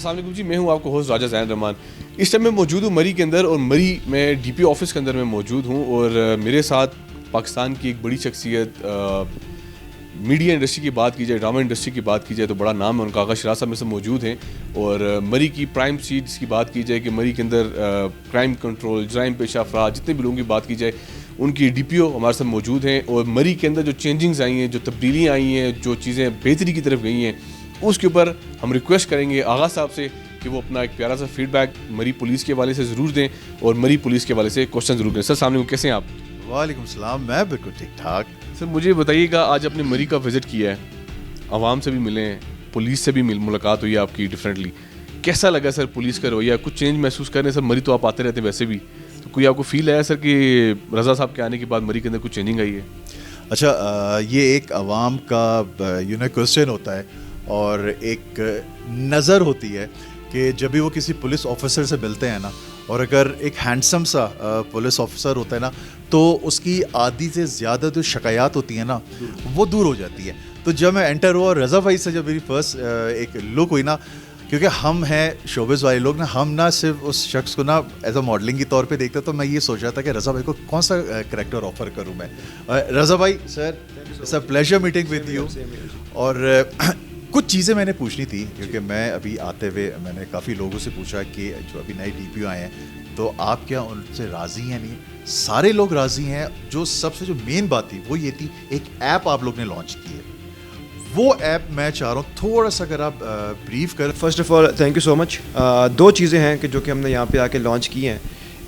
अस्सलाम वालेकुम जी, मैं हूं आपका होस्ट राजा ज़ैन रहमान। इस टाइम मैं मौजूद हूं मरी के अंदर, और मरी में डीपी ऑफिस के अंदर मैं मौजूद हूं, और मेरे साथ पाकिस्तान की एक बड़ी शख्सियत, मीडिया इंडस्ट्री की बात की जाए, ड्रामा इंडस्ट्री की बात की जाए तो बड़ा नाम है उनका, आगा शराज साहब में से मौजूद हैं। और मरी की प्राइम सीट्स की बात की जाए कि मरी के अंदर क्राइम कंट्रोल, जराइम पेशा अफराद, जितने भी लोगों की बात की जाए, उनकी DPO हमारे साथ मौजूद हैं। और मरी के अंदर जो चेंजिंग्स आई हैं, जो तब्दीलियाँ आई हैं, जो चीज़ें बेहतरी की तरफ गई हैं, उसके ऊपर हम रिक्वेस्ट करेंगे आगा साहब से कि वो अपना एक प्यारा सा फीडबैक मरी पुलिस के हवाले से ज़रूर दें, और मरी पुलिस के हवाले से क्वेश्चन ज़रूर करें। सर सामने कैसे हैं आप? वालेकुम सलाम, मैं बिल्कुल ठीक ठाक। सर मुझे बताइएगा, आज आपने मरी का विज़िट किया है, आवाम से भी मिले हैं, पुलिस से भी मुलाकात हुई है आपकी डिफरेंटली, कैसा लगा सर पुलिस का रवैया? कुछ चेंज महसूस कर रहे हैं सर? मरी तो आप आते रहते हैं वैसे भी, तो कोई आपको फील आया सर कि रज़ा साहब के आने के बाद मरी के अंदर कुछ चेंजिंग आई है? अच्छा, ये एक आवाम का क्वेश्चन होता है, और एक नज़र होती है कि जब भी वो किसी पुलिस ऑफिसर से मिलते हैं ना, और अगर एक हैंडसम सा पुलिस ऑफिसर होता है ना, तो उसकी आधी से ज़्यादा जो शिकायत होती है ना, वो दूर हो जाती है। तो जब मैं एंटर हुआ, और रज़ा भाई से जब मेरी फर्स्ट एक लुक हुई ना, क्योंकि हम हैं शोबिज़ वाले लोग ना, हम ना सिर्फ उस शख्स को ना एज अ मॉडलिंग के तौर पे देखते, तो मैं ये सोच रहा था कि रज़ा भाई को कौन सा करैक्टर ऑफर करूं मैं। रज़ा भाई sir, it's a pleasure meeting with you. और कुछ चीज़ें मैंने पूछनी थी, क्योंकि मैं अभी आते हुए मैंने काफ़ी लोगों से पूछा कि जो अभी नए DPO आए हैं, तो आप क्या उनसे राज़ी हैं? नहीं, सारे लोग राज़ी हैं। जो सबसे जो मेन बात थी वो ये थी, एक ऐप आप लोग ने लॉन्च की है, वो ऐप मैं चाह रहा हूँ थोड़ा सा अगर आप ब्रीफ कर। First of all thank you so much. दो चीज़ें हैं कि जो कि हमने यहाँ पे आके लॉन्च की हैं।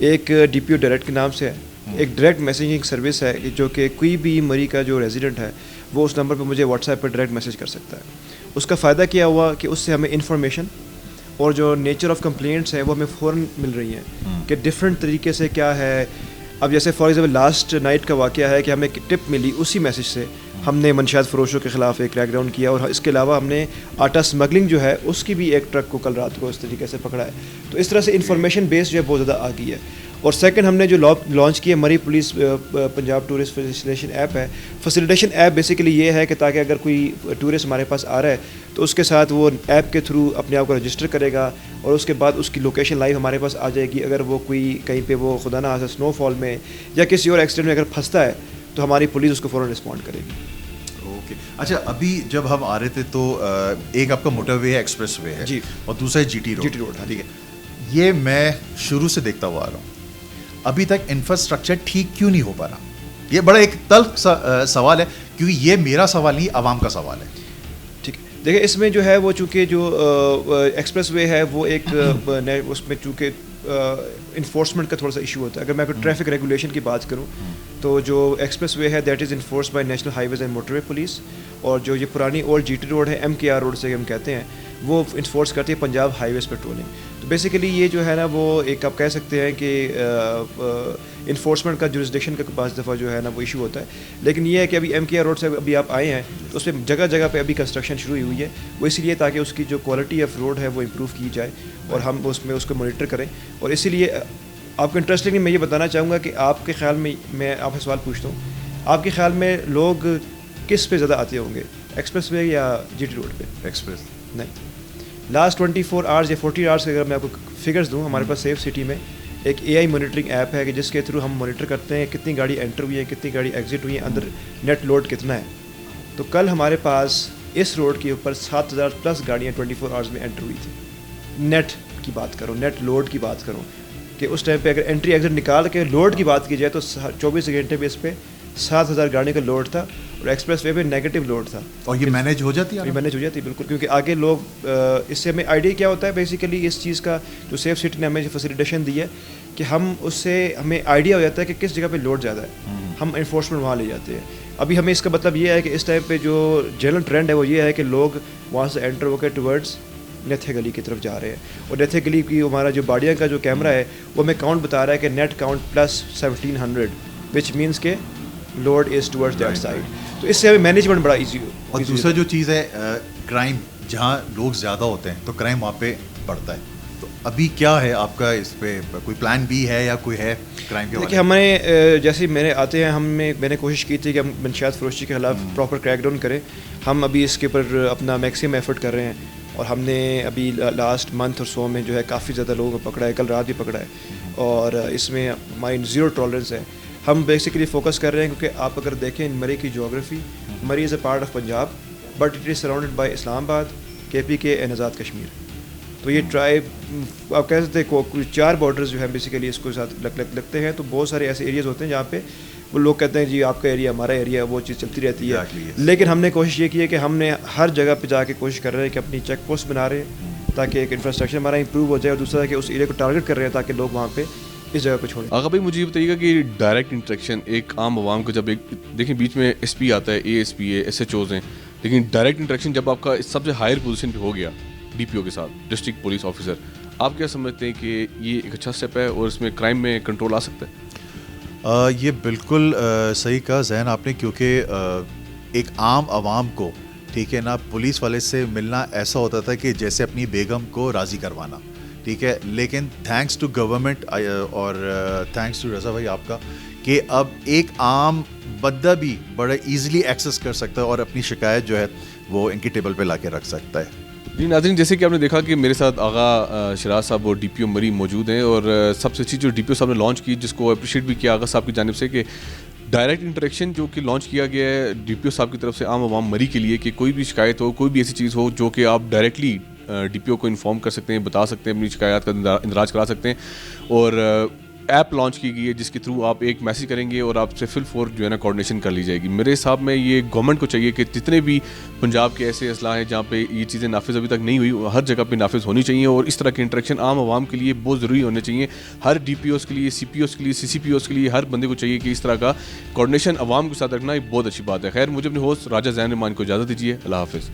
एक DPO डायरेक्ट के नाम से है, एक डायरेक्ट मैसेजिंग सर्विस है, जो कि कोई भी मरी का जो रेजिडेंट है वो उस नंबर पे मुझे व्हाट्सएप पर डायरेक्ट मैसेज कर सकता है। उसका फ़ायदा क्या हुआ कि उससे हमें इन्फॉर्मेशन और जो नेचर ऑफ कंप्लेंट्स है वो हमें फ़ौरन मिल रही हैं कि डिफरेंट तरीके से क्या है। अब जैसे फॉर एग्जांपल लास्ट नाइट का वाक़या है कि हमें एक टिप मिली, उसी मैसेज से हमने मनशियात फरोशों के ख़िलाफ़ एक क्रैकडाउन किया, और इसके अलावा हमने आटा स्मगलिंग जो है उसकी भी एक ट्रक को कल रात को इस तरीके से पकड़ा है। तो इस तरह से इन्फॉर्मेशन बेस जो है बहुत ज़्यादा आ गई है। और सेकंड हमने जो लॉन्च किया मरी police Punjab tourist facilitation app है। फैसिलिटेशन ऐप बेसिकली ये है कि ताकि अगर कोई टूरिस्ट हमारे पास आ रहा है तो उसके साथ वो ऐप के थ्रू अपने आप को रजिस्टर करेगा, और उसके बाद उसकी लोकेशन लाइव हमारे पास आ जाएगी। अगर वो कोई कहीं पे वो खुदा ना खास्ता स्नोफॉल में या किसी और एक्सीडेंट में अगर फंसता है तो हमारी पुलिस उसको फ़ौरन रिस्पॉन्ड करेगी। ओके, अच्छा, अभी जब हम आ रहे थे तो एक आपका मोटरवे है, एक्सप्रेस वे है जी, और दूसरा है GT रोड। हाँ, ठीक है, ये मैं शुरू से देखता हुआ आ रहा हूँ, अभी तक इंफ्रास्ट्रक्चर ठीक क्यों नहीं हो पा रहा? ये बड़ा एक तल्ख सवाल है, क्योंकि ये मेरा सवाल नहीं, आवाम का सवाल है। ठीक है, देखिए इसमें जो है वो चूँकि जो एक्सप्रेस वे है वो एक उसमें चूँकि इन्फोर्समेंट का थोड़ा सा इशू होता है। अगर मैं ट्रैफिक रेगुलेशन की बात करूँ तो जो एक्सप्रेस वे है that is enforced by national highways and motorway police, और जो ये पुरानी ओल्ड GT रोड है, MKR रोड से हम कहते हैं, वो इन्फोर्स करती है पंजाब हाईवेज पेट्रोलिंग। तो बेसिकली ये जो है ना वो एक आप कह सकते हैं कि इन्फोर्समेंट का जुरिसडिक्शन का बाज़ दफ़ा जो है ना वो इशू होता है। लेकिन ये है कि अभी MKR रोड से अभी आप आए हैं तो उस पर जगह जगह पे अभी कंस्ट्रक्शन शुरू हुई है, वो इसलिए ताकि उसकी जो क्वालिटी ऑफ रोड है वो इम्प्रूव की जाए और हम उसमें उसको मॉनिटर करें। और इसीलिए आपको इंटरेस्टिंग मैं ये बताना चाहूँगा कि आपके ख्याल में, मैं आपसे सवाल पूछता हूँ, आपके ख्याल में लोग किस पे ज़्यादा आते होंगे, एक्सप्रेस वे या GT रोड पे? एक्सप्रेस नहीं, लास्ट 24 आवर्स या 40 आवर्स के अगर मैं आपको फिगर्स दूँ, हमारे पास सेफ सिटी में एक AI मॉनिटरिंग ऐप है कि जिसके थ्रू हम मॉनिटर करते हैं कितनी गाड़ी एंटर हुई है, कितनी गाड़ी एग्जिट हुई है, अंदर नेट लोड कितना है। तो कल हमारे पास इस रोड के ऊपर 7000 प्लस गाड़ियाँ 24 आवर्स में एंटर हुई थी। नेट की बात करो, नेट लोड की बात करो कि उस टाइम पे अगर एंट्री एग्जिट निकाल के लोड की बात की जाए तो 24 घंटे में इस पर 7000 गाड़ियों का लोड था, और एक्सप्रेस वे पे नेगेटिव लोड था। और ये मैनेज हो जाती है? ये मैनेज हो जाती है बिल्कुल, क्योंकि आगे लोग इससे हमें आइडिया क्या होता है बेसिकली इस चीज़ का, जो सेफ सिटी ने हमें जो फैसिलिटेशन दी है कि हम उससे हमें आइडिया हो जाता है कि किस जगह पे लोड ज़्यादा है, हम इन्फोर्समेंट वहाँ ले जाते हैं। अभी हमें इसका मतलब ये है कि इस टाइम पे जो जनरल ट्रेंड है वो ये है कि लोग वहाँ से एंटर होकर टुवर्ड्स नेथे गली की तरफ जा रहे हैं, और नेथे गली की हमारा जो बाड़िया का जो कैमरा है वो हमें काउंट बता रहा है कि net count plus 1700, which means के load is towards that side. तो इससे हमें मैनेजमेंट बड़ा ईजी हो। और दूसरा जो चीज़ है, क्राइम, जहाँ लोग ज़्यादा होते हैं तो क्राइम वहाँ पे बढ़ता है। तो अभी क्या है आपका इस पे कोई प्लान भी है या कोई है क्राइम के बारे में? देखिए, हमें जैसे मैंने आते हैं मैंने कोशिश की थी कि हम मनशियात फरोशी के खिलाफ प्रॉपर क्रैकडाउन करें। हम अभी इसके ऊपर अपना मैक्सिमम एफर्ट कर रहे हैं, اور ہم نے ابھی لاسٹ منتھ اور سو میں جو ہے کافی زیادہ لوگوں کو پکڑا ہے, کل رات بھی پکڑا ہے, اور اس میں ہماری زیرو ٹالرنس ہے. ہم بیسیکلی فوکس کر رہے ہیں کیونکہ آپ اگر دیکھیں مری کی جغرافی, Murree is a part of Punjab but it is surrounded by Islamabad, KPK and Azad Kashmir. تو یہ ٹرائب آپ کہہ سکتے ہیں 4 بارڈرز جو ہیں بیسیکلی اس کو ساتھ لگتے ہیں. تو بہت سارے ایسے ایریاز ہوتے ہیں جہاں پہ وہ لوگ کہتے ہیں جی آپ کا ایریا ہمارا ایریا, وہ چیز چلتی رہتی ہے. لیکن ہم نے کوشش یہ کی ہے کہ ہم نے ہر جگہ پہ جا کے کوشش کر رہے ہیں کہ اپنی چیک پوسٹ بنا رہے ہیں تاکہ ایک انفراسٹرکچر ہمارا امپروو ہو جائے, اور دوسرا کہ اس ایریا کو ٹارگیٹ کر رہے ہیں تاکہ لوگ وہاں پہ اس جگہ کو چھوڑیں. آغا بھائی مجھے یہ بتائیے گا کہ ڈائریکٹ انٹریکشن ایک عام عوام کو, جب ایک دیکھیں بیچ میں SP آتا ہے, ASP ہے, SHOs ہیں, لیکن ڈائریکٹ انٹریکشن جب آپ کا سب سے ہائر پوزیشن پہ ہو گیا DPO کے ساتھ, ڈسٹرکٹ پولیس آفیسر, آپ کیا سمجھتے ہیں کہ یہ ایک اچھا اسٹیپ ہے اور اس میں کرائم میں کنٹرول آ سکتا ہے؟ یہ بالکل صحیح کہا ذہن آپ نے, کیونکہ ایک عام عوام کو ٹھیک ہے نا پولیس والے سے ملنا ایسا ہوتا تھا کہ جیسے اپنی بیگم کو راضی کروانا, ٹھیک ہے. لیکن تھینکس ٹو گورنمنٹ اور تھینکس ٹو رضا بھائی آپ کا, کہ اب ایک عام بندہ بھی بڑا ایزیلی ایکسیس کر سکتا ہے اور اپنی شکایت جو ہے وہ ان کی ٹیبل پہ لا کے رکھ سکتا ہے. جی ناظرین, جیسے کہ آپ نے دیکھا کہ میرے ساتھ آغا شراز صاحب اور DPO مری موجود ہیں, اور سب سے اچھی جو DPO صاحب نے لانچ کی, جس کو اپریشیٹ بھی کیا آغا صاحب کی جانب سے, کہ ڈائریکٹ انٹریکشن جو کہ لانچ کیا گیا ہے DPO صاحب کی طرف سے عام عوام مری کے لیے, کہ کوئی بھی شکایت ہو, کوئی بھی ایسی چیز ہو جو کہ آپ ڈائریکٹلی DPO کو انفارم کر سکتے ہیں, بتا سکتے ہیں, اپنی شکایات کا اندراج کرا سکتے ہیں. اور ایپ لانچ کی گئی ہے جس کے تھرو آپ ایک میسج کریں گے اور آپ سے فل فور جو ہے نا کوارڈینیشن کر لی جائے گی. میرے حساب میں یہ گورنمنٹ کو چاہیے کہ جتنے بھی پنجاب کے ایسے اضلاع ہیں جہاں پہ یہ چیزیں نافذ ابھی تک نہیں ہوئی, ہر جگہ پہ نافذ ہونی چاہیے, اور اس طرح کے انٹریکشن عام عوام کے لیے بہت ضروری ہونے چاہیے. ہر DPOs کے لیے, CPOs کے لیے, CCPOs کے لیے, ہر بندے کو چاہیے کہ اس طرح کا کوارڈینیشن عوام کے ساتھ رکھنا ایک بہت اچھی بات ہے. خیر, مجھے اپنے ہوسٹ راجہ زین رحمان کو اجازت دیجیے. اللہ حافظ.